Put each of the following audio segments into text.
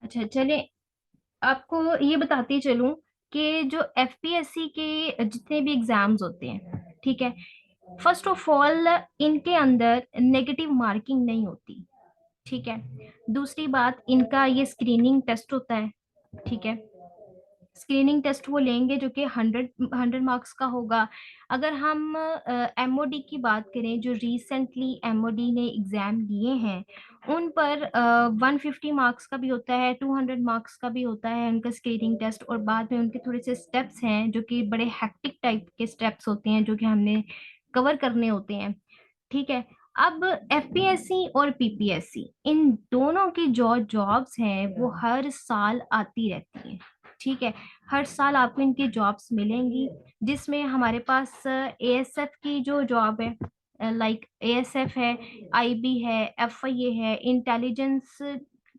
अच्छा चले, आपको ये बताती चलूं कि जो एफपीएससी के जितने भी एग्जाम्स होते हैं, ठीक है, फर्स्ट ऑफ ऑल इनके अंदर नेगेटिव मार्किंग नहीं होती। ठीक है। दूसरी बात, इनका ये स्क्रीनिंग टेस्ट होता है। ठीक है। स्क्रीनिंग टेस्ट वो लेंगे जो कि 100 मार्क्स का होगा। अगर हम एमओडी की बात करें, जो रिसेंटली एमओडी ने एग्जाम दिए हैं, उन पर 150 मार्क्स का भी होता है, 200 मार्क्स का भी होता है उनका स्क्रीनिंग टेस्ट। और बाद में उनके थोड़े से स्टेप्स हैं जो कि बड़े हैक्टिक टाइप के स्टेप्स होते हैं जो कि हमने कवर करने होते हैं। ठीक है। अब एफपीएससी और पीपीएससी, इन दोनों की जो जॉब्स हैं वो हर साल आती रहती हैं। ठीक है। हर साल आपको इनकी जॉब्स मिलेंगी, जिसमें हमारे पास एएसएफ की जो जॉब है, लाइक एएसएफ है, आईबी है, एफआईए है, इंटेलिजेंस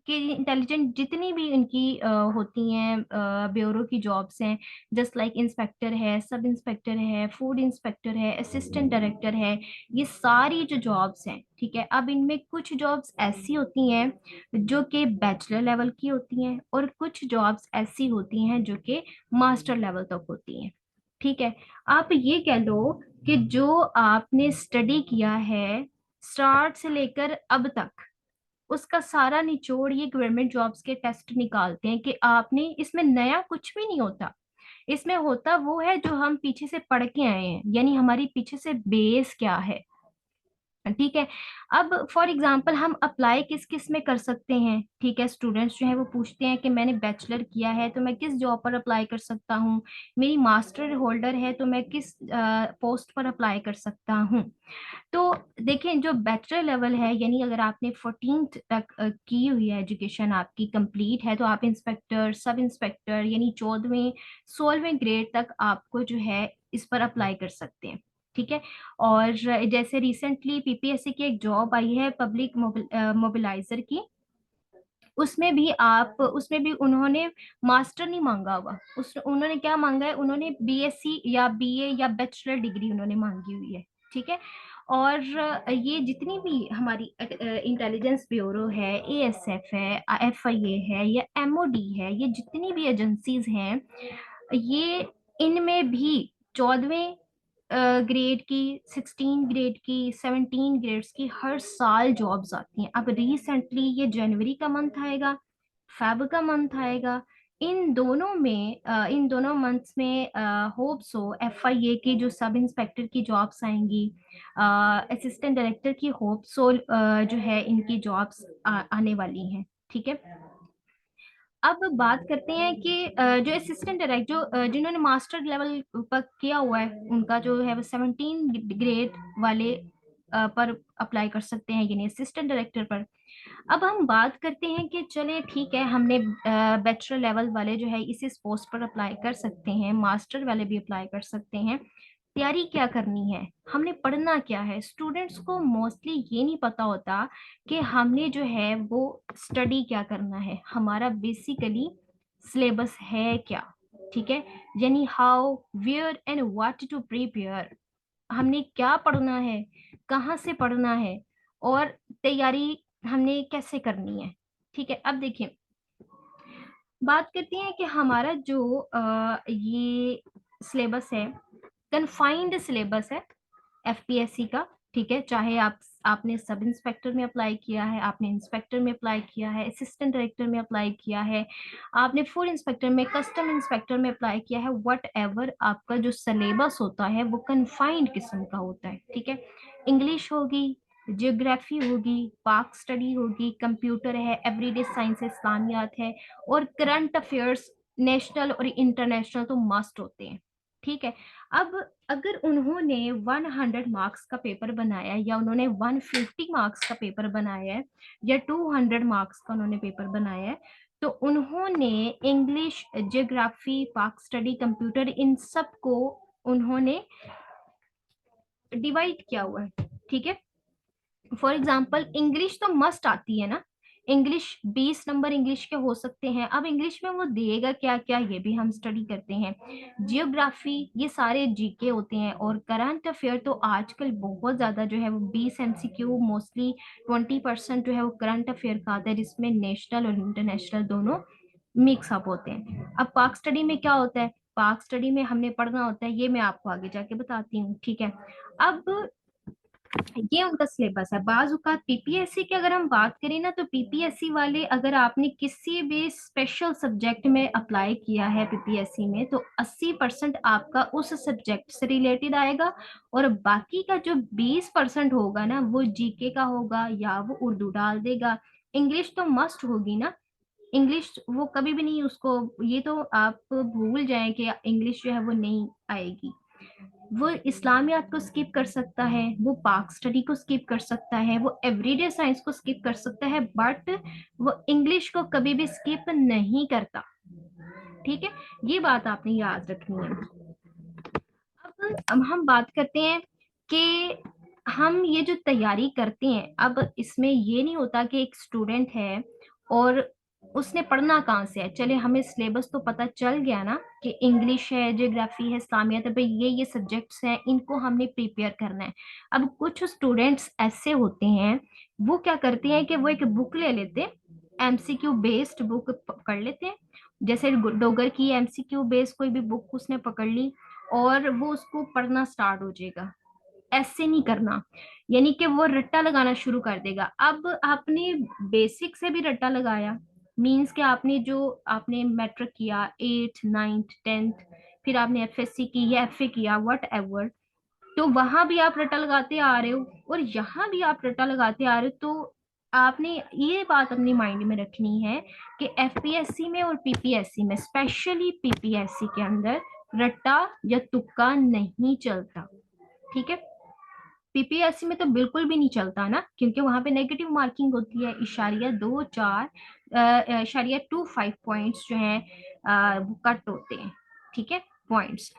की, इंटेलिजेंट जितनी भी इनकी होती हैं ब्यूरो की जॉब्स हैं, जस्ट लाइक इंस्पेक्टर है, सब इंस्पेक्टर है, फूड इंस्पेक्टर है, असिस्टेंट डायरेक्टर है, ये सारी जो जॉब्स हैं। ठीक है। अब इनमें कुछ जॉब्स ऐसी होती हैं जो कि बैचलर लेवल की होती हैं, और कुछ जॉब्स ऐसी होती हैं जो कि मास्टर लेवल तक होती हैं। ठीक है। आप ये कह लो कि जो आपने स्टडी किया है स्टार्ट से लेकर अब तक, उसका सारा निचोड़ ये गवर्नमेंट जॉब्स के टेस्ट निकालते हैं कि आपने, इसमें नया कुछ भी नहीं होता। इसमें होता वो है जो हम पीछे से पढ़ के आए हैं, यानी हमारी पीछे से बेस क्या है। ठीक है। अब फॉर एग्जाम्पल हम अप्लाई किस किस में कर सकते हैं। ठीक है। स्टूडेंट्स जो है वो पूछते हैं कि मैंने बैचलर किया है तो मैं किस जॉब पर अप्लाई कर सकता हूँ, मेरी मास्टर होल्डर है तो मैं किस पोस्ट पर अप्लाई कर सकता हूँ। तो देखें, जो बैचलर लेवल है, यानी अगर आपने 14th तक की हुई है, एजुकेशन आपकी कंप्लीट है, तो आप इंस्पेक्टर, सब इंस्पेक्टर, यानी 14वें 16वें ग्रेड तक आपको जो है इस पर अप्लाई कर सकते हैं। ठीक है। और जैसे रिसेंटली पीपीएससी की एक जॉब आई है पब्लिक मोबिलाइजर की, उसमें भी उन्होंने मास्टर नहीं मांगा हुआ, उस उन्होंने क्या मांगा है, उन्होंने बीएससी या बीए या बैचलर डिग्री उन्होंने मांगी हुई है। ठीक है। और ये जितनी भी हमारी इंटेलिजेंस ब्यूरो है, एएसएफ है, एफआईए है, या एमओडी है, ये जितनी भी एजेंसीज हैं, ये इनमें भी 14वें ग्रेड की, 16 ग्रेड की, 17 ग्रेड्स की हर साल जॉब्स आती हैं। अब रिसेंटली ये जनवरी का मंथ आएगा, फेब का मंथ आएगा, इन दोनों मंथ्स में होप सो एफआईए की जो सब इंस्पेक्टर की जॉब्स आएंगी, असिस्टेंट डायरेक्टर की होप सो जो है इनकी जॉब्स आने वाली हैं। ठीक है। अब बात करते हैं कि जो असिस्टेंट डायरेक्टर, जिन्होंने मास्टर लेवल पर किया हुआ है, उनका जो है वो 17 ग्रेड वाले पर अप्लाई कर सकते हैं, यानी असिस्टेंट डायरेक्टर पर। अब हम बात करते हैं कि चले ठीक है, हमने बैचलर लेवल वाले जो है इस पोस्ट पर अप्लाई कर सकते हैं, मास्टर वाले भी अप्लाई कर सकते हैं। तैयारी क्या करनी है, हमने पढ़ना क्या है। स्टूडेंट्स को मोस्टली ये नहीं पता होता कि हमने जो है वो स्टडी क्या करना है, हमारा बेसिकली सिलेबस है क्या। ठीक है। यानी how, where and what to prepare, हमने क्या पढ़ना है, कहाँ से पढ़ना है, और तैयारी हमने कैसे करनी है। ठीक है। अब देखिए, बात करते हैं कि हमारा जो ये सिलेबस है, कन्फाइंड सिलेबस है एफपीएससी का। ठीक है। चाहे आपने सब इंस्पेक्टर में अप्लाई किया है, आपने इंस्पेक्टर में अप्लाई किया है, असिस्टेंट डायरेक्टर में अप्लाई किया है, आपने फूड इंस्पेक्टर में, कस्टम इंस्पेक्टर में अप्लाई किया है, वट एवर आपका जो सिलेबस होता है वो कन्फाइंड किस्म का होता है। ठीक है। इंग्लिश होगी, जियोग्राफी होगी, पाक स्टडी होगी, कंप्यूटर है, एवरीडे साइंस है, इस्लामियात है, और करंट अफेयर्स नेशनल और इंटरनेशनल तो मस्ट होते हैं। ठीक है। अब अगर उन्होंने 100 मार्क्स का पेपर बनाया है, या उन्होंने 150 मार्क्स का पेपर बनाया है, या 200 मार्क्स का उन्होंने पेपर बनाया है, तो उन्होंने इंग्लिश, जियोग्राफी, पाक स्टडी, कंप्यूटर, इन सब को उन्होंने डिवाइड किया हुआ है। ठीक है। फॉर एग्जाम्पल इंग्लिश तो मस्ट आती है ना, इंग्लिश 20 नंबर इंग्लिश के हो सकते हैं। अब इंग्लिश में वो देगा क्या क्या, ये भी हम स्टडी करते हैं। जियोग्राफी, ये सारे जीके होते हैं। और करंट अफेयर तो आजकल बहुत ज्यादा जो है वो 20 MCQ, मोस्टली 20% जो है वो करंट अफेयर का आता है, जिसमें नेशनल और इंटरनेशनल दोनों मिक्स अप होते हैं। अब पाक स्टडी में क्या होता है, पाक स्टडी में हमने पढ़ना होता है, ये मैं आपको आगे जाके बताती हूँ, ठीक है। अब ये उनका सिलेबस है। बाजुकात पीपीएससी की अगर हम बात करें ना, तो पीपीएससी वाले, अगर आपने किसी भी स्पेशल सब्जेक्ट में अप्लाई किया है पीपीएससी में, तो 80% आपका उस सब्जेक्ट से रिलेटेड आएगा। और बाकी का जो 20% होगा ना, वो जीके का होगा या वो उर्दू डाल देगा। इंग्लिश तो मस्ट होगी ना, इंग्लिश वो कभी भी नहीं उसको, ये तो आप भूल जाएं कि इंग्लिश जो है वो नहीं आएगी। वो इस्लामियात को स्किप कर सकता है, वो पाक स्टडी को स्किप कर सकता है, वो एवरीडे साइंस को स्किप कर सकता है, बट वो इंग्लिश को कभी भी स्किप नहीं करता। ठीक है, ये बात आपने याद रखनी है। अब हम बात करते हैं कि हम ये जो तैयारी करते हैं, अब इसमें ये नहीं होता कि एक स्टूडेंट है और उसने पढ़ना कहाँ से है। चले, हमें सिलेबस तो पता चल गया ना कि इंग्लिश है, ज्योग्राफी है, इस्लामियत है, भाई ये सब्जेक्ट्स हैं, इनको हमने प्रिपेयर करना है। अब कुछ स्टूडेंट्स ऐसे होते हैं, वो क्या करते हैं कि वो एक बुक ले लेते हैं, एमसीक्यू बेस्ड बुक पकड़ लेते हैं। जैसे डोगर की एमसीक्यू बेस्ड कोई भी बुक उसने पकड़ ली और वो उसको पढ़ना स्टार्ट हो जाएगा। ऐसे नहीं करना, यानी कि वो रट्टा लगाना शुरू कर देगा। अब आपने बेसिक से भी रट्टा लगाया, मींस कि आपने जो आपने मैट्रिक किया, 8th 9th 10th, फिर आपने एफएससी की या एफए किया, वट एवर, तो वहां भी आप रट्टा लगाते आ रहे हो और यहाँ भी आप रट्टा लगाते आ रहे हो। तो आपने ये बात अपनी माइंड में रखनी है कि एफपीएससी में और पीपीएससी में, स्पेशली पीपीएससी के अंदर रट्टा या तुक्का नहीं चलता। ठीक है, पीपीएससी में तो बिल्कुल भी नहीं चलता ना, क्योंकि वहां पे नेगेटिव मार्किंग होती है। इशारिया 2 4 इशारिया 2 5 पॉइंट्स जो हैं वो कट होते हैं। ठीक है, पॉइंट्स।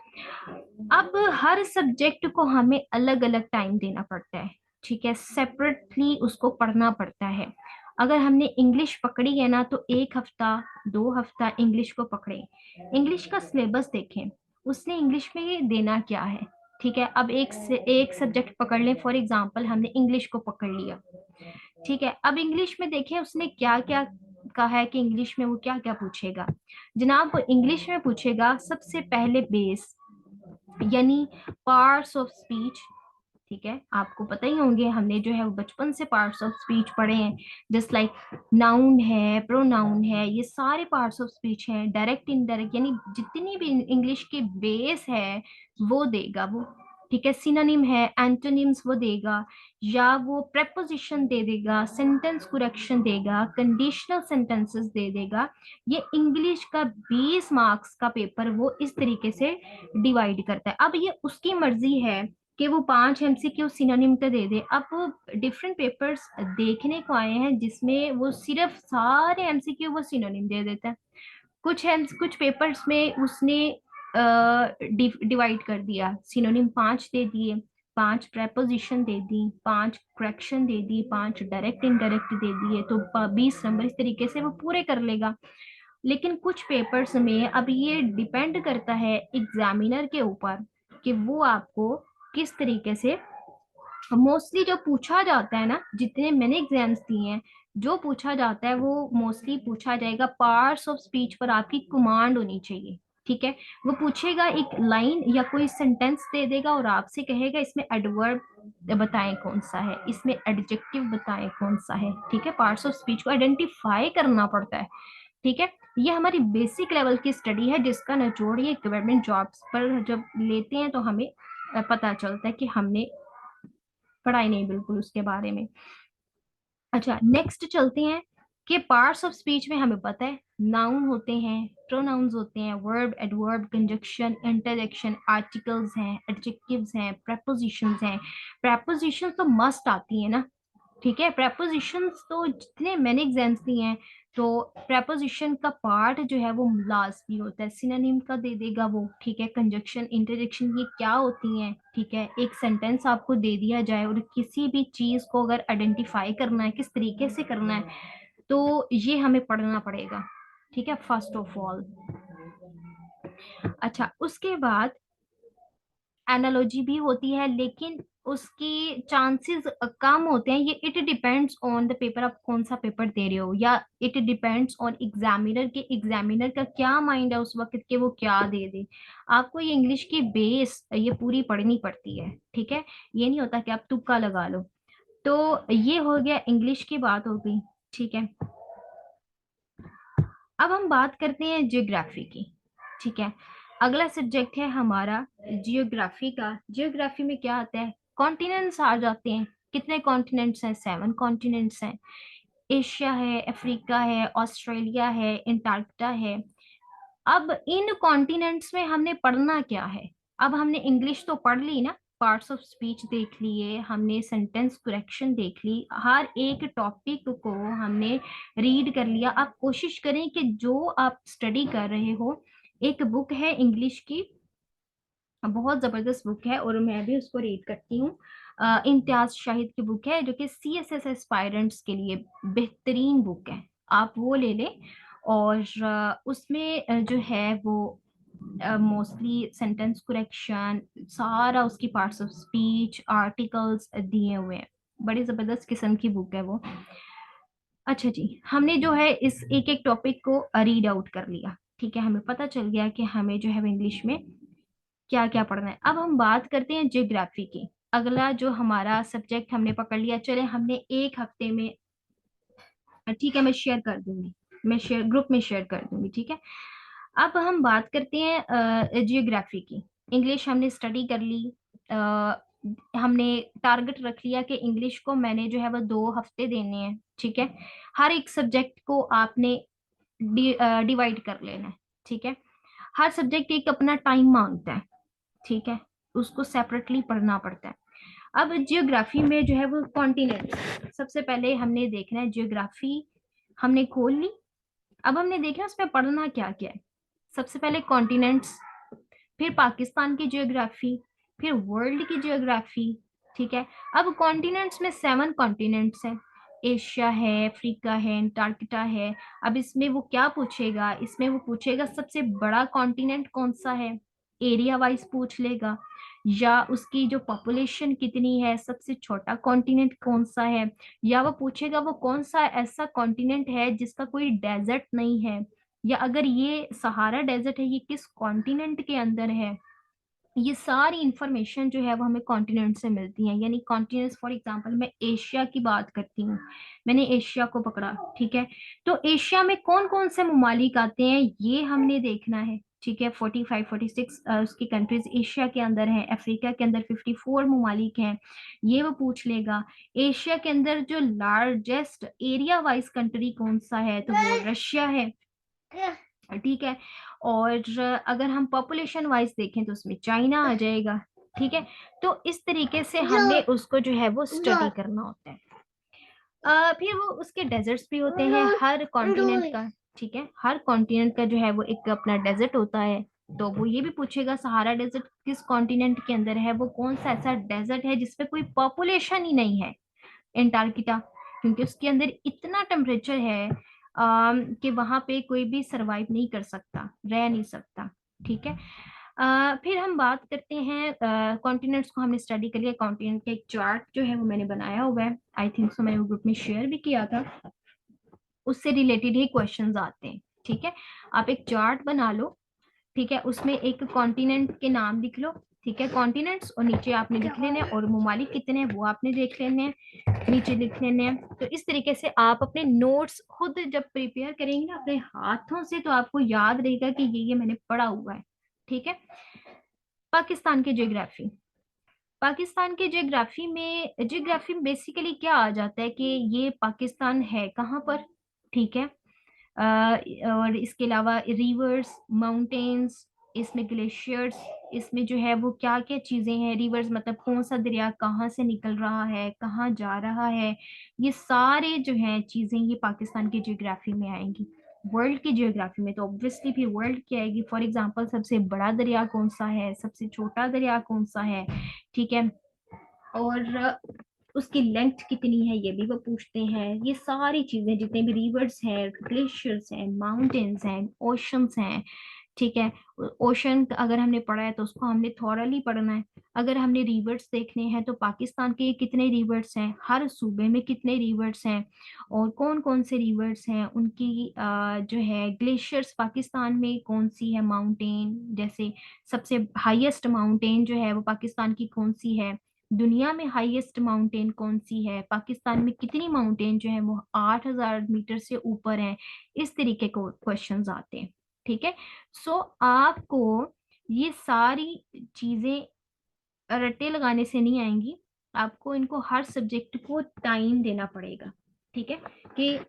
अब हर सब्जेक्ट को हमें अलग अलग टाइम देना पड़ता है। ठीक है, सेपरेटली उसको पढ़ना पड़ता है। अगर हमने इंग्लिश पकड़ी है ना, तो 1 हफ्ता 2 हफ्ता इंग्लिश को पकड़े, इंग्लिश का सिलेबस देखें, उसने इंग्लिश में देना क्या है। ठीक है, अब एक सब्जेक्ट पकड़ लें, फॉर एग्जांपल हमने इंग्लिश को पकड़ लिया। ठीक है, अब इंग्लिश में देखें उसने क्या क्या कहा है कि इंग्लिश में वो क्या क्या पूछेगा। जनाब, वो इंग्लिश में पूछेगा सबसे पहले बेस, यानी पार्ट्स ऑफ स्पीच। ठीक है, आपको पता ही होंगे, हमने जो है वो बचपन से पार्ट्स ऑफ स्पीच पढ़े हैं। जस्ट लाइक नाउन है, प्रोनाउन है, ये सारे पार्ट्स ऑफ स्पीच हैं। डायरेक्ट इनडायरेक्ट, यानी जितनी भी इंग्लिश के बेस है वो देगा वो। ठीक है, सिनोनिम है, एंटोनिम्स वो देगा, या वो प्रेपोजिशन दे देगा, सेंटेंस करेक्शन देगा, कंडीशनल सेंटेंसेस दे देगा। ये इंग्लिश का 20 मार्क्स का पेपर वो इस तरीके से डिवाइड करता है। अब ये उसकी मर्जी है कि वो 5 MCQ सिनोनिम का दे दे। अब डिफरेंट पेपर्स देखने को आए हैं जिसमें वो सिर्फ सारे एमसीक्यू वो सिनोनिम दे देता है। कुछ पेपर्स में उसने डिवाइड कर दिया, सिनोनिम 5 दे दिए, 5 प्रेपोजिशन दे दी, 5 करेक्शन दे दी, 5 डायरेक्ट इनडायरेक्ट दे दिए, तो 20 नंबर इस तरीके से वो पूरे कर लेगा। लेकिन कुछ पेपर्स में, अब ये डिपेंड करता है एग्जामिनर के ऊपर कि वो आपको किस तरीके से, मोस्टली जो पूछा जाता है ना, जितने मैंने एग्जाम्स दिए हैं, जो पूछा जाता है वो मोस्टली पूछा जाएगा पार्ट्स ऑफ स्पीच पर आपकी कमांड होनी चाहिए। ठीक है, वो पूछेगा एक लाइन या कोई सेंटेंस दे देगा और आपसे कहेगा इसमें एडवर्ब बताएं कौन सा है, इसमें एडजेक्टिव बताएं कौन सा है। ठीक है, पार्ट्स ऑफ स्पीच को आइडेंटिफाई करना पड़ता है। ठीक है, ये हमारी बेसिक लेवल की स्टडी है, जिसका निचोड़ ये गवर्नमेंट जॉब्स पर जब लेते हैं तो हमें पता चलता है कि हमने पढ़ाई नहीं बिल्कुल उसके बारे में। अच्छा, नेक्स्ट चलते हैं कि पार्ट्स ऑफ स्पीच में हमें पता है नाउन होते हैं, प्रोनाउंस होते हैं, verb, adverb, conjunction, interjection, articles हैं, एडजेक्टिव्स हैं, प्रेपोजिशंस हैं। प्रेपोजिशन तो मस्ट आती है ना। ठीक है, प्रेपोजिशंस तो जितने मैंने एग्जाम्स दिए हैं, तो प्रेपोजिशन का पार्ट जो है वो लाजमी होता है, सिनोनिम का दे देगा वो। ठीक है, कंजक्शन, इंटरजेक्शन, ये क्या होती हैं। ठीक है, एक सेंटेंस आपको दे दिया जाए और किसी भी चीज को अगर आइडेंटिफाई करना है, किस तरीके से करना है, तो ये हमें पढ़ना पड़ेगा, ठीक है, फर्स्ट ऑफ ऑल। अच्छा, उसके बाद एनालॉजी भी होती है, लेकिन उसकी चांसेस कम होते हैं। ये it depends on the paper, आप कौन सा पेपर दे रहे हो, या इट डिपेंड्स ऑन एग्जामिनर के, एग्जामिनर का क्या माइंड है उस वक्त के वो क्या दे दे। आपको ये इंग्लिश की बेस ये पूरी पढ़नी पड़ती है, ठीक है, ये नहीं होता कि आप तुक्का लगा लो। तो ये हो गया, इंग्लिश की बात हो गई, ठीक है। अब हम बात करते हैं जियोग्राफी की, ठीक है। अगला सब्जेक्ट है हमारा जियोग्राफी का। जियोग्राफी में क्या आता है, कॉन्टिनेंट्स आ जाते हैं। कितने कॉन्टिनेंट्स हैं, 7 कॉन्टिनेंट्स हैं। एशिया है, अफ्रीका है, ऑस्ट्रेलिया है, अंटार्कटिका है। अब इन कॉन्टिनेंट्स में हमने पढ़ना क्या है। अब हमने इंग्लिश तो पढ़ ली ना, पार्ट्स ऑफ स्पीच देख लिए हमने, सेंटेंस करेक्शन देख ली, हर एक टॉपिक को हमने रीड कर लिया। आप कोशिश करें कि जो आप स्टडी कर रहे हो, एक बुक है इंग्लिश की, बहुत जबरदस्त बुक है और मैं भी उसको रीड करती हूँ। इम्तियाज शाहिद की बुक है, जो कि CSS एस्पायरेंट्स के लिए बेहतरीन बुक है, आप वो ले लें। और उसमें जो है वो मोस्टली सेंटेंस करेक्शन, सारा उसकी पार्ट्स ऑफ स्पीच, आर्टिकल्स दिए हुए हैं। बड़ी जबरदस्त किस्म की बुक है वो। अच्छा जी, हमने जो है इस एक एक टॉपिक को रीड आउट कर लिया, ठीक है, हमें पता चल गया कि हमें जो है इंग्लिश में क्या क्या पढ़ना है। अब हम बात करते हैं जियोग्राफी की। अगला जो हमारा सब्जेक्ट हमने पकड़ लिया, चले हमने एक हफ्ते में, ठीक है, मैं शेयर कर दूंगी, मैं शेयर ग्रुप में शेयर कर दूंगी, ठीक है। अब हम बात करते हैं जियोग्राफी की। इंग्लिश हमने स्टडी कर ली। अ, हमने टारगेट रख लिया कि इंग्लिश को मैंने जो है वो 2 हफ्ते देने हैं, ठीक है। हर एक सब्जेक्ट को आपने डिवाइड कर लेना है, ठीक है। हर सब्जेक्ट एक अपना टाइम मांगता है, ठीक है, उसको सेपरेटली पढ़ना पड़ता है। अब जियोग्राफी में जो है वो कॉन्टिनेंट, सबसे पहले हमने देखना है जियोग्राफी, हमने खोल ली। अब हमने देखना है उसमें पढ़ना क्या क्या है। सबसे पहले कॉन्टिनेंट्स, फिर पाकिस्तान की जियोग्राफी, फिर वर्ल्ड की जियोग्राफी, ठीक है। अब कॉन्टिनेंट्स में 7 कॉन्टिनेंट्स हैं। एशिया है, अफ्रीका है, अंटार्कटिका है। अब इसमें वो क्या पूछेगा, इसमें वो पूछेगा सबसे बड़ा कॉन्टिनेंट कौन सा है, एरिया वाइज पूछ लेगा, या उसकी जो पॉपुलेशन कितनी है, सबसे छोटा कॉन्टिनेंट कौन सा है, या वो पूछेगा वो कौन सा ऐसा कॉन्टिनेंट है जिसका कोई डेजर्ट नहीं है, या अगर ये सहारा डेजर्ट है ये किस कॉन्टिनेंट के अंदर है। ये सारी इंफॉर्मेशन जो है वो हमें कॉन्टिनेंट से मिलती है। यानी कॉन्टिनेंट्स, फॉर एग्जांपल मैं एशिया की बात करती हूँ, मैंने एशिया को पकड़ा, ठीक है। तो एशिया में कौन कौन से ममालिक आते हैं ये हमने देखना है, ठीक है। 45-46 उसकी कंट्रीज एशिया के अंदर हैं। अफ्रीका के अंदर 54 ममालिक हैं, ये वो पूछ लेगा। एशिया के अंदर जो लार्जेस्ट एरिया वाइज कंट्री कौन सा है, तो वो रशिया है, ठीक है। और अगर हम पॉपुलेशन वाइज देखें तो उसमें चाइना आ जाएगा, ठीक है। तो इस तरीके से हमने उसको जो है वो स्टडी करना होता है। फिर वो उसके डेजर्ट्स भी होते हैं हर कॉन्टिनेंट का, ठीक है। हर कॉन्टिनेंट का जो है वो एक अपना डेजर्ट होता है। तो वो ये भी पूछेगा सहारा डेजर्ट किस कॉन्टिनेंट के अंदर है, वो कौन सा ऐसा डेजर्ट है जिसपे कोई पॉपुलेशन ही नहीं है। एंटार्क्टिका, क्योंकि उसके अंदर इतना टेम्परेचर है कि वहां पे कोई भी सरवाइव नहीं कर सकता, रह नहीं सकता, ठीक है। फिर हम बात करते हैं कॉन्टिनेंट्स को हमने स्टडी कर लिया। कॉन्टिनेंट का एक चार्ट जो है वो मैंने बनाया हुआ है, आई थिंक सो मैंने वो ग्रुप में शेयर भी किया था। उससे रिलेटेड ही क्वेश्चंस आते हैं, ठीक है। आप एक चार्ट बना लो, ठीक है, उसमें एक कॉन्टिनेंट के नाम लिख लो, ठीक है, कॉन्टिनेंट्स, और नीचे आपने लिख लेने हैं, और ममालिक कितने हैं वो आपने देख लेने हैं, नीचे लिख लेने हैं। तो इस तरीके से आप अपने नोट्स खुद जब प्रिपेयर करेंगे ना अपने हाथों से, तो आपको याद रहेगा कि ये मैंने पढ़ा हुआ है, ठीक है। पाकिस्तान की जियोग्राफी, पाकिस्तान के जियोग्राफी में बेसिकली क्या आ जाता है कि ये पाकिस्तान है कहाँ पर, ठीक है। और इसके अलावा रिवर्स, माउंटेन्स, इसमें ग्लेशियर्स, इसमें जो है वो क्या क्या चीजें हैं। रिवर्स मतलब कौन सा दरिया कहाँ से निकल रहा है, कहाँ जा रहा है, ये सारे जो हैं चीजें ये पाकिस्तान की जियोग्राफी में आएंगी। वर्ल्ड की जियोग्राफी में तो ऑब्वियसली फिर वर्ल्ड की आएगी। फॉर एग्जांपल सबसे बड़ा दरिया कौन सा है, सबसे छोटा दरिया कौन सा है, ठीक है। और उसकी लेंथ कितनी है ये भी वो पूछते हैं। ये सारी चीजें, जितने भी रिवर्स हैं, ग्लेशियर्स हैं, माउंटेन्स हैं, ओशंस हैं, ठीक है। ओशन अगर हमने पढ़ा है तो उसको हमने थॉरली पढ़ना है। अगर हमने रिवर्स देखने हैं तो पाकिस्तान के कितने रिवर्स हैं, हर सूबे में कितने रिवर्स हैं, और कौन कौन से रिवर्स हैं, उनकी जो है ग्लेशियर्स पाकिस्तान में कौन सी है, माउंटेन जैसे सबसे हाईएस्ट माउंटेन जो है वो पाकिस्तान की कौन सी है, दुनिया में हाईएस्ट माउंटेन कौन सी है, पाकिस्तान में कितनी माउंटेन जो है वो 8,000 मीटर से ऊपर है। इस तरीके को क्वेश्चंस आते हैं, ठीक है। सो आपको ये सारी चीजें रट्टे लगाने से नहीं आएंगी, आपको इनको हर सब्जेक्ट को टाइम देना पड़ेगा, ठीक है। कि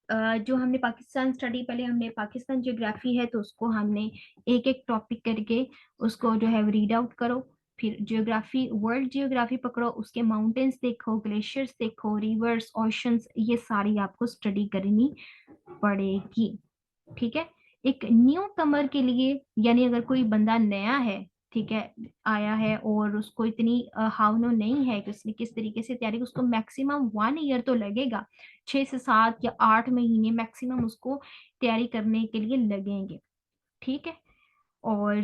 जो हमने पाकिस्तान स्टडी, पहले हमने पाकिस्तान ज्योग्राफी है तो उसको हमने एक एक टॉपिक करके उसको जो है रीड आउट करो। फिर ज्योग्राफी, वर्ल्ड ज्योग्राफी पकड़ो, उसके माउंटेन्स देखो, ग्लेशियर्स देखो, रिवर्स, ओशंस, ये सारी आपको स्टडी करनी पड़ेगी, ठीक है। एक न्यू कमर के लिए, यानी अगर कोई बंदा नया है, ठीक है, आया है और उसको इतनी हावनो नहीं है कि उसने किस तरीके से तैयारी, उसको मैक्सिमम 1 ईयर तो लगेगा, 6 से 7 या 8 महीने मैक्सिमम उसको तैयारी करने के लिए लगेंगे, ठीक है। और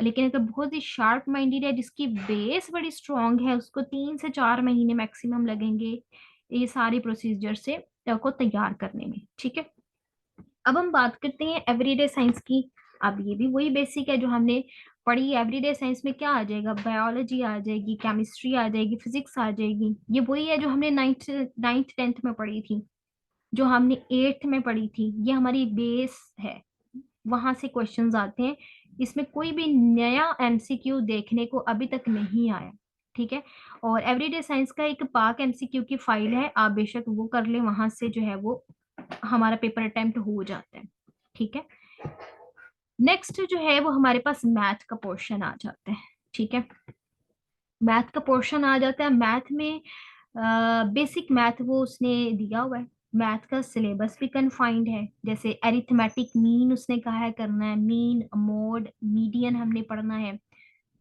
लेकिन अगर बहुत ही शार्प माइंडेड है, जिसकी बेस बड़ी स्ट्रांग है, उसको 3 से 4 महीने मैक्सिमम लगेंगे ये सारी प्रोसीजर से को तैयार करने में, ठीक है। अब हम बात करते हैं एवरीडे साइंस की। अब ये भी वही बेसिक है जो हमने पढ़ी। एवरीडे साइंस में क्या आ जाएगा, बायोलॉजी आ जाएगी, केमिस्ट्री आ जाएगी, फिजिक्स आ जाएगी। ये वही है जो हमने नाइन्थ नाइन्थ टेंथ में पढ़ी थी, जो हमने एट्थ में पढ़ी थी। ये हमारी बेस है, वहां से क्वेश्चंस आते हैं। इसमें कोई भी नया एमसीक्यू देखने को अभी तक नहीं आया, ठीक है। और एवरीडे साइंस का एक पाक एमसीक्यू की फाइल है, आप बेशक वो कर ले, वहां से जो है वो हमारा पेपर अटेम्प्ट हो जाता है, ठीक है। नेक्स्ट जो है वो हमारे पास मैथ का पोर्शन आ जाता है, ठीक है। मैथ का पोर्शन आ जाता है। मैथ में बेसिक मैथ वो उसने दिया हुआ है। मैथ का सिलेबस भी कन्फाइंड है, जैसे एरिथमेटिक मीन उसने कहा है करना है, मीन, मोड, मीडियन हमने पढ़ना है,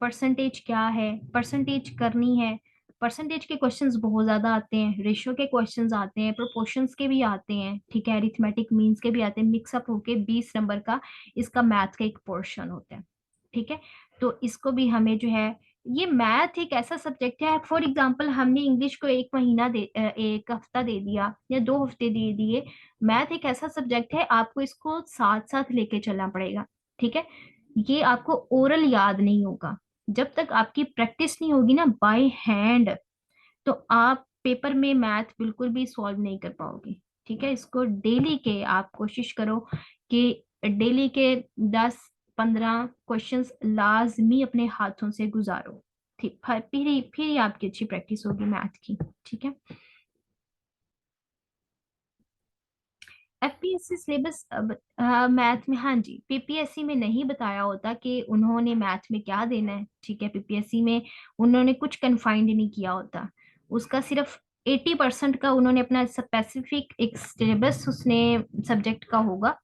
परसेंटेज क्या है, परसेंटेज करनी है। परसेंटेज के क्वेश्चंस बहुत ज्यादा आते हैं, रेशियो के क्वेश्चंस आते हैं, प्रोपोर्शंस के भी आते हैं, ठीक है, अरिथमेटिक मीन्स के भी आते हैं। मिक्सअप होके 20 नंबर का इसका मैथ का एक पोर्शन होता है, ठीक है। तो इसको भी हमें जो है, ये मैथ एक ऐसा सब्जेक्ट है, फॉर एग्जाम्पल हमने इंग्लिश को 1 महीना दे, 1 हफ्ता दे दिया या 2 हफ्ते दे दिए। मैथ एक ऐसा सब्जेक्ट है, आपको इसको साथ साथ लेके चलना पड़ेगा, ठीक है। ये आपको ओरल याद नहीं होगा, जब तक आपकी प्रैक्टिस नहीं होगी ना बाय हैंड, तो आप पेपर में मैथ बिल्कुल भी सॉल्व नहीं कर पाओगे, ठीक है। इसको डेली के आप कोशिश करो कि डेली के 10-15 क्वेश्चंस लाजमी अपने हाथों से गुजारो, ठीक। फिर ही आपकी अच्छी प्रैक्टिस होगी मैथ की, ठीक है। एफपीएससी सिलेबस मैथ में, हाँ जी, पीपीएससी में नहीं बताया होता कि उन्होंने मैथ में क्या देना है, ठीक है। पीपीएससी में उन्होंने कुछ कन्फाइंड नहीं किया होता, उसका सिर्फ 80% का उन्होंने अपना स्पेसिफिक एक सिलेबस उसने सब्जेक्ट का होगा।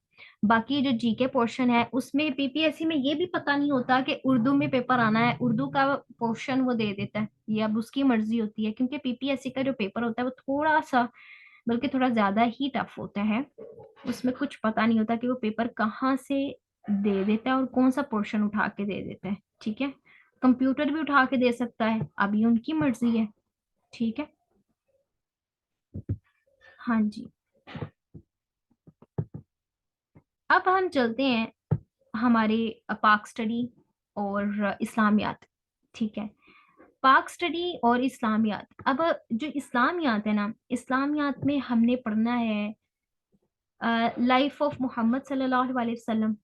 बाकी जो जीके पोर्शन है उसमें पीपीएससी में ये भी पता नहीं होता कि उर्दू में पेपर आना है, उर्दू का पोर्शन वो दे देता है, ये अब उसकी मर्जी होती है, क्योंकि पीपीएससी का जो पेपर होता है वो थोड़ा सा, बल्कि थोड़ा ज्यादा ही टफ होता है। उसमें कुछ पता नहीं होता कि वो पेपर कहाँ से दे देता है और कौन सा पोर्शन उठा के दे देता है, ठीक है। कंप्यूटर भी उठा के दे सकता है, अभी उनकी मर्जी है, ठीक है। हाँ जी। अब हम चलते हैं हमारे पाक स्टडी और इस्लामियात, ठीक है। पाक स्टडी और इस्लामियात। अब जो इस्लामियात है ना, इस्लामियात में हमने पढ़ना है लाइफ ऑफ मोहम्मद सल्लल्लाहु अलैहि वसल्लम,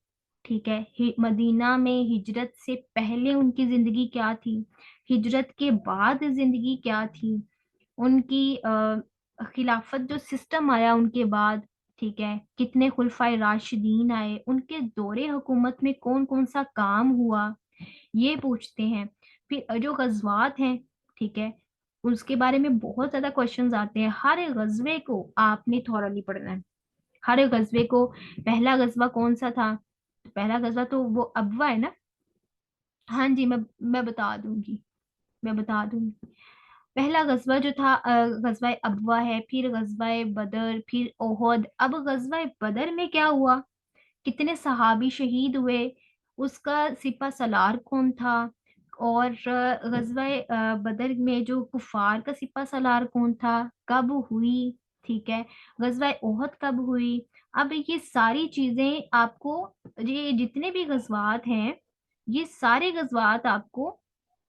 ठीक है। मदीना में हिजरत से पहले उनकी जिंदगी क्या थी, हिजरत के बाद जिंदगी क्या थी, उनकी खिलाफत जो सिस्टम आया उनके बाद, ठीक है, कितने खुलफाए राशिदीन आए, उनके दौरे हुकूमत में कौन कौन सा काम हुआ, ये पूछते हैं। फिर जो गजवात हैं, ठीक है, उसके बारे में बहुत ज्यादा क्वेश्चंस आते हैं। हर गजवे को आपने थॉरली पढ़ना है, हर गजवे को। पहला गजवा कौन सा था, पहला गजवा तो वो अबवा है ना। हाँ जी, मैं बता दूंगी, मैं बता दूंगी। पहला गजवा जो था गजवा अबवा है, फिर गजवा बदर, फिर ओहद। अब गजवा बदर में क्या हुआ, कितने सहाबी शहीद हुए, उसका सिपा सलार कौन था, और गजवा बदर में जो कुफार का सिपा सलार कौन था, कब हुई, ठीक है, गजवा ओहद कब हुई। अब ये सारी चीजें आपको, ये जितने भी गजवात हैं, ये सारे गजवात आपको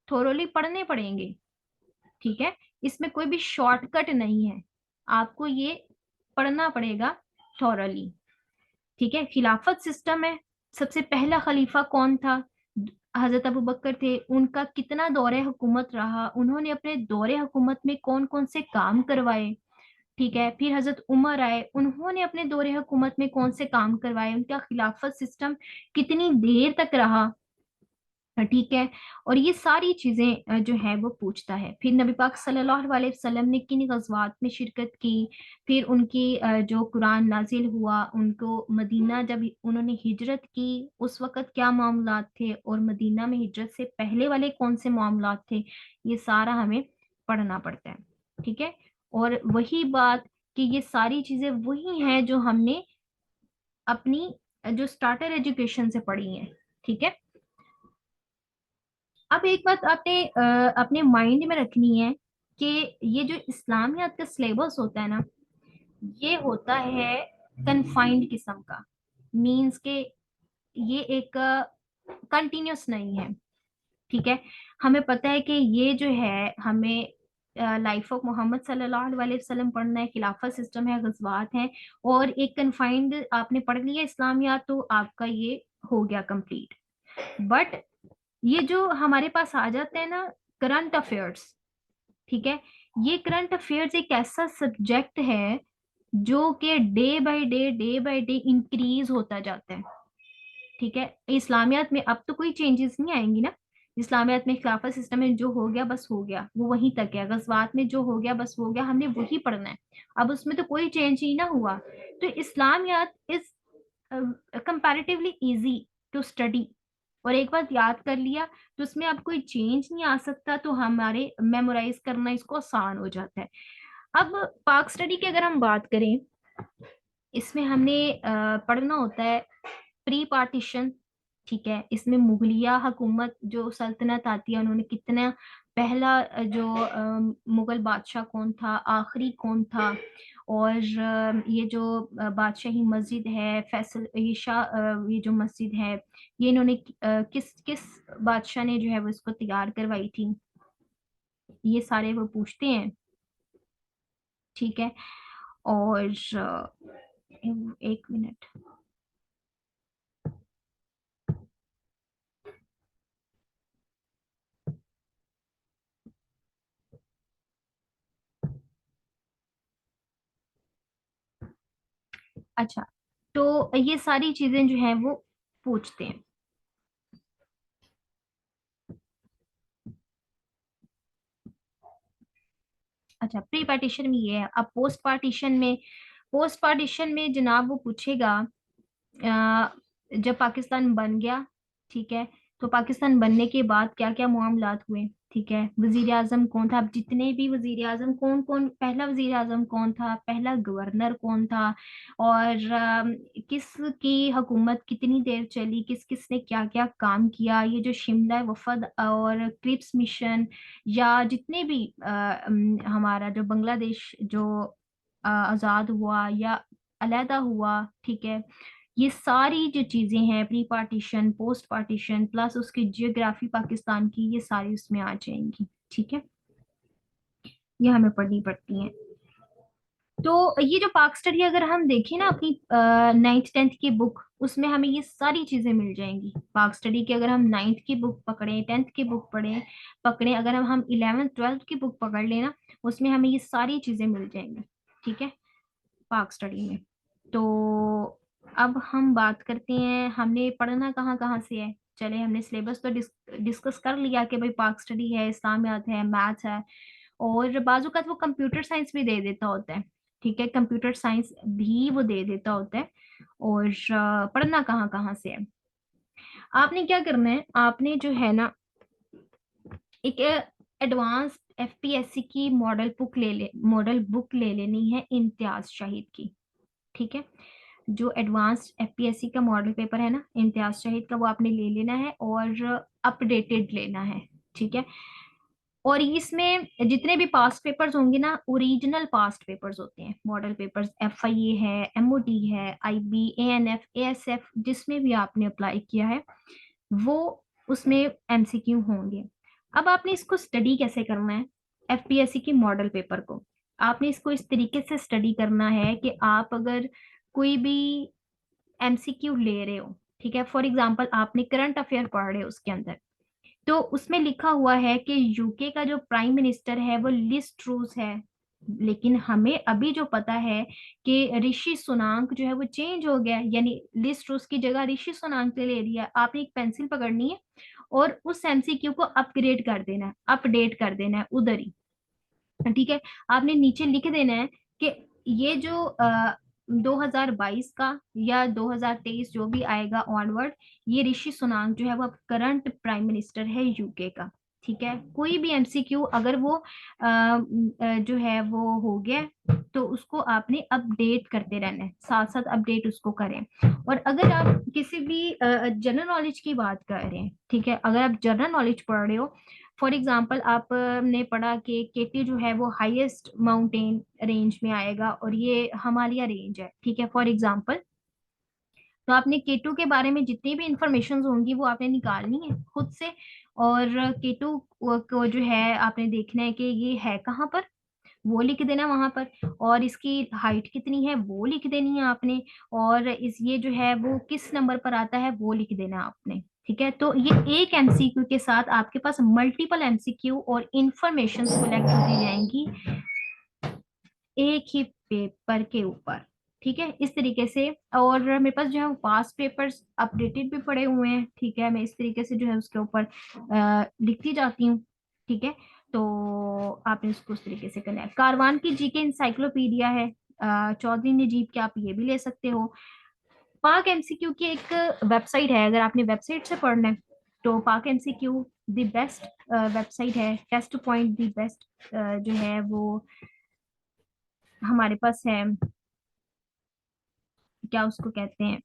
थोरोली पढ़ने पड़ेंगे, ठीक है। इसमें कोई भी शॉर्टकट नहीं है, आपको ये पढ़ना पड़ेगा थोरली, ठीक है। खिलाफत सिस्टम है, सबसे पहला खलीफा कौन था, हजरत अबू बकर थे, उनका कितना दौरे हुकूमत रहा, उन्होंने अपने दौरे हुकूमत में कौन कौन से काम करवाए, ठीक है। फिर हजरत उमर आए, उन्होंने अपने दौरे हुकूमत में कौन से काम करवाए, उनका खिलाफत सिस्टम कितनी देर तक रहा, ठीक है। और ये सारी चीजें जो है वो पूछता है। फिर नबी पाक सल्लल्लाहु अलैहि वसल्लम ने किन गज़वात में शिरकत की, फिर उनकी जो कुरान नाजिल हुआ, उनको मदीना जब उन्होंने हिजरत की उस वक़्त क्या मामलात थे, और मदीना में हिजरत से पहले वाले कौन से मामलात थे, ये सारा हमें पढ़ना पड़ता है, ठीक है। और वही बात कि ये सारी चीजें वही हैं जो हमने अपनी जो स्टार्टर एजुकेशन से पढ़ी हैं, ठीक है। अब एक बात आपने अपने माइंड में रखनी है कि ये जो इस्लामियात का सिलेबस होता है ना, ये होता है कन्फाइंड किस्म का, मींस के ये एक कंटिन्यूस नहीं है, ठीक है। हमें पता है कि ये जो है हमें लाइफ ऑफ मोहम्मद सल्लल्लाहु अलैहि वसल्लम पढ़ना है, खिलाफत सिस्टम है, गज़वात हैं, और एक कन्फाइंड आपने पढ़ लिया इस्लामियात तो आपका ये हो गया कंप्लीट। बट ये जो हमारे पास आ जाते हैं ना करंट अफेयर्स, ठीक है, ये करंट अफेयर्स एक ऐसा सब्जेक्ट है जो कि डे बाय डे इंक्रीज होता जाता है, ठीक है। इस्लामियात में अब तो कोई चेंजेस नहीं आएंगी ना, इस्लामियात में खिलाफत सिस्टम में जो हो गया बस हो गया, वो वहीं तक है। गज़वात में जो हो गया बस हो गया, हमने वही पढ़ना है, अब उसमें तो कोई चेंज ही ना हुआ। तो Islamiyat is comparatively easy to study, और एक बार याद कर लिया तो उसमें अब कोई चेंज नहीं आ सकता, तो हमारे मेमोराइज करना इसको आसान हो जाता है। अब पाक स्टडी की अगर हम बात करें, इसमें हमने पढ़ना होता है प्री पार्टीशन, ठीक है। इसमें मुगलिया हुकूमत जो सल्तनत आती है, उन्होंने कितना, पहला जो मुगल बादशाह कौन था, आखिरी कौन था, और ये जो बादशाही मस्जिद है फैसल, ये शाह, ये जो मस्जिद है, ये इन्होंने किस किस बादशाह ने जो है वो इसको तैयार करवाई थी, ये सारे वो पूछते हैं, ठीक है। और एक मिनट, अच्छा, तो ये सारी चीजें जो है वो पूछते हैं। अच्छा, प्री पार्टीशन में ये है। अब पोस्ट पार्टीशन में, पोस्ट पार्टीशन में जनाब वो पूछेगा जब पाकिस्तान बन गया, ठीक है, तो पाकिस्तान बनने के बाद क्या क्या मामलात हुए, ठीक है, वजीर आजम कौन था, अब जितने भी वजीर आजम कौन कौन, पहला वजीर आजम कौन था, पहला गवर्नर कौन था, और किस की हुकूमत कितनी देर चली, किस किस ने क्या क्या काम किया, ये जो शिमला वफद और क्रिप्स मिशन, या जितने भी हमारा जो बांग्लादेश जो आज़ाद हुआ या अलहदा हुआ, ठीक है, ये सारी जो चीजें हैं pre partition post partition plus उसकी जियोग्राफी पाकिस्तान की, ये सारी उसमें आ जाएंगी, ठीक है, ये हमें पढ़नी पड़ती हैं। तो ये जो पाक स्टडी अगर हम देखें ना अपनी 9th 10th की बुक, उसमें हमें ये सारी चीजें मिल जाएंगी पाक स्टडी की। अगर हम 9th की बुक पकड़े, 10th की बुक पकड़े, अगर हम 11th 12th की बुक पकड़ लेना, उसमें हमें ये सारी चीजें मिल जाएंगी, ठीक है, पाक स्टडी में। तो अब हम बात करते हैं हमने पढ़ना कहाँ कहाँ से है। चले, हमने सिलेबस तो डिस्कस कर लिया कि भाई पाक स्टडी है, इस्लामियात है, मैथ्स है, और बाजू का वो कंप्यूटर साइंस भी दे देता होता है, ठीक है, कंप्यूटर साइंस भी वो दे देता होता है। और पढ़ना कहाँ कहाँ से है, आपने क्या करना है, आपने जो है ना एक एडवांस एफपीएससी की मॉडल बुक ले लेनी है इम्तियाज शाहिद की। ठीक है, जो एडवांस्ड एफपीएससी का मॉडल पेपर है ना इम्तियाज शाहिद का, वो आपने ले लेना है और अपडेटेड लेना है। ठीक है, और इसमें जितने भी पास्ट पेपर्स होंगे ना, ओरिजिनल पास्ट पेपर्स होते हैं मॉडल पेपर्स। एफआईए है, एमओडी है, आईबी, एएनएफ, एएसएफ, जिसमें भी आपने अप्लाई किया है वो उसमें एमसीक्यू होंगे। अब आपने इसको स्टडी कैसे करना है, एफपीएससी की मॉडल पेपर को आपने इसको इस तरीके से स्टडी करना है कि आप अगर कोई भी एमसीक्यू ले रहे हो, ठीक है, फॉर एग्जांपल आपने करंट अफेयर पढ़ रहे हो, उसके अंदर तो उसमें लिखा हुआ है कि यूके का जो प्राइम मिनिस्टर है वो लिज ट्रूस है, लेकिन हमें अभी जो पता है कि ऋषि सुनाक जो है वो चेंज हो गया, यानी लिज ट्रूस की जगह ऋषि सुनाक ने ले लिया। आपने एक पेंसिल पकड़नी है और उस एमसीक्यू को अपग्रेड कर देना है, अपडेट कर देना है उधर ही। ठीक है, आपने नीचे लिख देना है कि ये जो 2022 का या 2023 जो भी आएगा ऑनवर्ड, ये ऋषि सुनाक जो है वो अब करंट प्राइम मिनिस्टर है यूके का। ठीक है, कोई भी एमसीक्यू अगर वो जो है वो हो गया तो उसको आपने अपडेट करते रहना है, साथ साथ अपडेट उसको करें। और अगर आप किसी भी जनरल नॉलेज की बात कर रहे हैं, ठीक है, अगर आप जनरल नॉलेज पढ़ रहे हो, फॉर एग्जाम्पल आपने पढ़ा कि केटी जो है वो हाईएस्ट माउंटेन रेंज में आएगा और ये हिमालय रेंज है, ठीक है, फॉर एग्जाम्पल, तो आपने केटू के बारे में जितनी भी इंफॉर्मेशन होंगी वो आपने निकालनी है खुद से। और केटू को जो है आपने देखना है कि ये है कहाँ पर, वो लिख देना वहां पर, और इसकी हाइट कितनी है वो लिख देनी है आपने, और इस ये जो है वो किस नंबर पर आता है वो लिख देना आपने। ठीक है, तो ये एक एमसीक्यू के साथ आपके पास मल्टीपल एमसीक्यू और इंफॉर्मेशन कलेक्ट होती जाएंगी एक ही पेपर के ऊपर। ठीक है, इस तरीके से। और मेरे पास जो है पास्ट पेपर्स अपडेटेड भी पड़े हुए हैं। ठीक है, मैं इस तरीके से जो है उसके ऊपर लिखती जाती हूँ। ठीक है, तो आपने उसको उस तरीके से करना है। कारवान की जीके इंसाइक्लोपीडिया है, चौधरी नजीब के, आप ये भी ले सकते हो। पाक एमसीक्यू की एक वेबसाइट है, अगर आपने वेबसाइट से पढ़ना है तो पाक एमसीक्यू द बेस्ट वेबसाइट है। टेस्ट पॉइंट द बेस्ट जो है वो हमारे पास है, क्या उसको कहते हैं,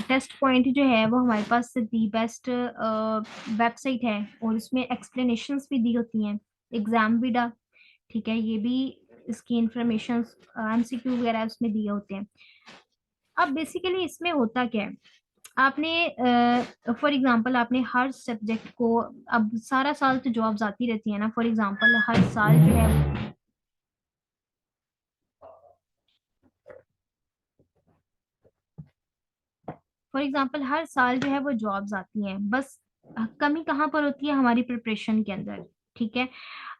टेस्ट पॉइंट जो है वो हमारे पास दी बेस्ट वेबसाइट है, और इसमें एक्सप्लेनेशंस भी दी होती हैं, एग्जाम विडा। ठीक है, ये भी इसकी इंफॉर्मेशन एमसीक्यू वगैरह उसमें दिए होते हैं। अब बेसिकली इसमें होता क्या है, आपने फॉर एग्जांपल आपने हर सब्जेक्ट को, अब सारा साल तो जॉब्स आती रहती है ना, फॉर एग्जांपल हर साल जो है, फॉर एग्जाम्पल हर साल जो है वो जॉब्स आती हैं, बस कमी कहाँ पर होती है, हमारी प्रिपरेशन के अंदर। ठीक है,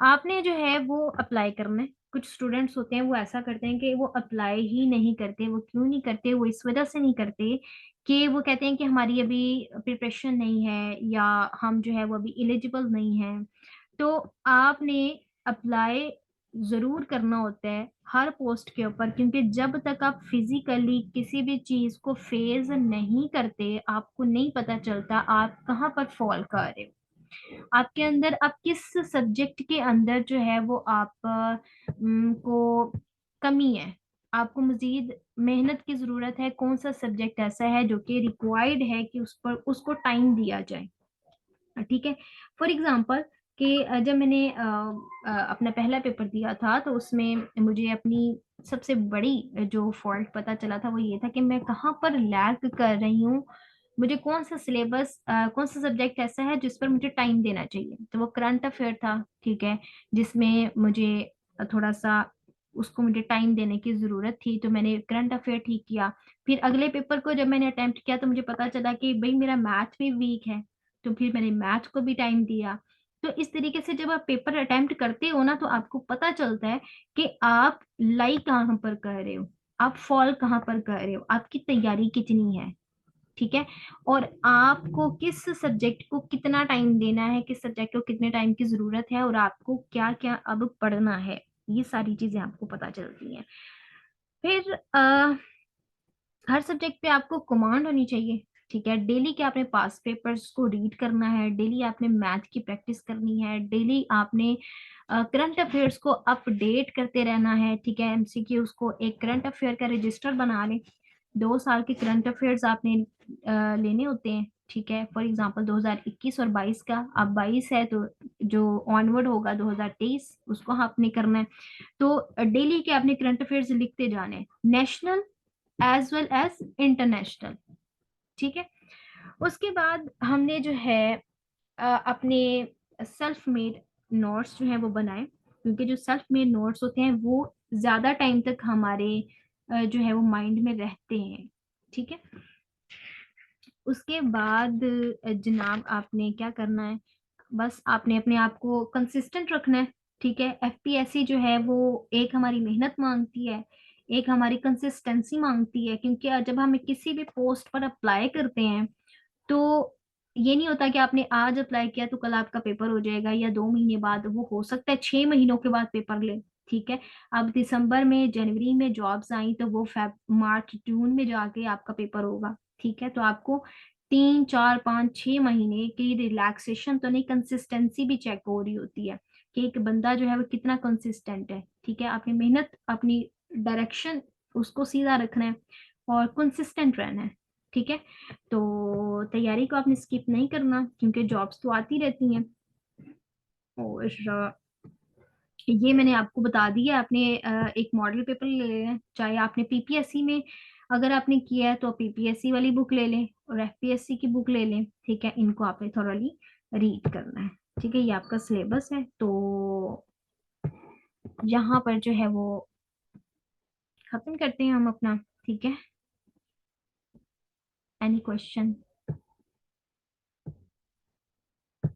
आपने जो है वो अप्लाई करना है। कुछ स्टूडेंट्स होते हैं वो ऐसा करते हैं कि वो अप्लाई ही नहीं करते। वो क्यों नहीं करते, वो इस वजह से नहीं करते कि वो कहते हैं कि हमारी अभी प्रिपरेशन नहीं है, या हम जो है वो अभी एलिजिबल नहीं है। तो आपने अप्लाई जरूर करना होता है हर पोस्ट के ऊपर, क्योंकि जब तक आप फिजिकली किसी भी चीज को फेस नहीं करते आपको नहीं पता चलता आप कहाँ पर फॉल कर रहे हो, आपके अंदर, आप किस सब्जेक्ट के अंदर जो है वो आप को कमी है, आपको मजीद मेहनत की जरूरत है, कौन सा सब्जेक्ट ऐसा है जो कि रिक्वायर्ड है कि उस पर उसको टाइम दिया जाए। ठीक है, फॉर एग्जाम्पल कि जब मैंने अपना पहला पेपर दिया था तो उसमें मुझे अपनी सबसे बड़ी जो फॉल्ट पता चला था वो ये था कि मैं कहाँ पर लैग कर रही हूँ। मुझे कौन सा सिलेबस, कौन सा सब्जेक्ट ऐसा है जिस पर मुझे टाइम देना चाहिए, तो वो करंट अफेयर था। ठीक है, जिसमें मुझे थोड़ा सा उसको मुझे टाइम देने की जरूरत थी, तो मैंने करंट अफेयर ठीक किया। फिर अगले पेपर को जब मैंने अटेम्प्ट किया तो मुझे पता चला कि भाई मेरा मैथ भी वीक है, तो फिर मैंने मैथ को भी टाइम दिया। तो इस तरीके से जब आप पेपर अटेम्प्ट करते हो ना तो आपको पता चलता है कि आप लाई कहाँ पर कर रहे हो, आप फॉल कहाँ पर कर रहे हो, आपकी तैयारी कितनी है। ठीक है, और आपको किस सब्जेक्ट को कितना टाइम देना है, किस सब्जेक्ट को कितने टाइम की जरूरत है, और आपको क्या क्या अब पढ़ना है, ये सारी चीजें आपको पता चलती हैं। फिर हर सब्जेक्ट पे आपको कमांड होनी चाहिए। ठीक है। डेली के आपने पास पेपर्स को रीड करना है, डेली आपने मैथ की प्रैक्टिस करनी है, डेली आपने करंट अफेयर्स को अपडेट करते रहना है। ठीक है। एमसीक्यूज को एक करंट अफेयर का रजिस्टर बना लें। 2 साल के करंट अफेयर्स आपने लेने होते हैं। ठीक है। फॉर एग्जांपल 2021 और 22 का, अब 22 है तो जो ऑनवर्ड होगा 2023 उसको आपने करना है। तो डेली के आपने करंट अफेयर्स लिखते जाने हैं, national as well as international. ठीक है। उसके बाद हमने जो है अपने सेल्फ मेड नोट्स जो है वो बनाए, क्योंकि जो सेल्फ मेड नोट्स होते हैं वो ज्यादा टाइम तक हमारे जो है वो माइंड में रहते हैं। ठीक है। उसके बाद जनाब आपने क्या करना है, बस आपने अपने आप को कंसिस्टेंट रखना है। ठीक है। एफपीएससी जो है वो एक हमारी मेहनत मांगती है, एक हमारी कंसिस्टेंसी मांगती है, क्योंकि जब हम किसी भी पोस्ट पर अप्लाई करते हैं तो ये नहीं होता कि आपने आज अप्लाई किया तो कल आपका पेपर हो जाएगा, या 2 महीने बाद, वो हो सकता है 6 महीनों के बाद पेपर ले। ठीक है। अब दिसंबर में जनवरी में जॉब्स आई तो वो फेब मार्च जून में जाके आपका पेपर होगा। ठीक है। तो आपको 3 4 5 6 महीने की रिलैक्सेशन तो नहीं, कंसिस्टेंसी भी चेक हो रही होती है कि एक बंदा जो है वो कितना कंसिस्टेंट है। ठीक है। आपने मेहनत, अपनी डायरेक्शन उसको सीधा रखना है और कंसिस्टेंट रहना है। ठीक है। तो तैयारी को आपने स्किप नहीं करना, क्योंकि जॉब्स तो आती रहती हैं। और ये मैंने आपको बता दिया। आपने एक मॉडल पेपर ले लेना, चाहे आपने पीपीएससी में अगर आपने किया है तो पीपीएससी वाली बुक ले लें और एफपीएससी की बुक ले लें। ठीक है। इनको आपने थोरली रीड करना है। ठीक है। ये आपका सिलेबस है, तो यहाँ पर जो है वो खत्म करते हैं हम अपना। ठीक है। Any question?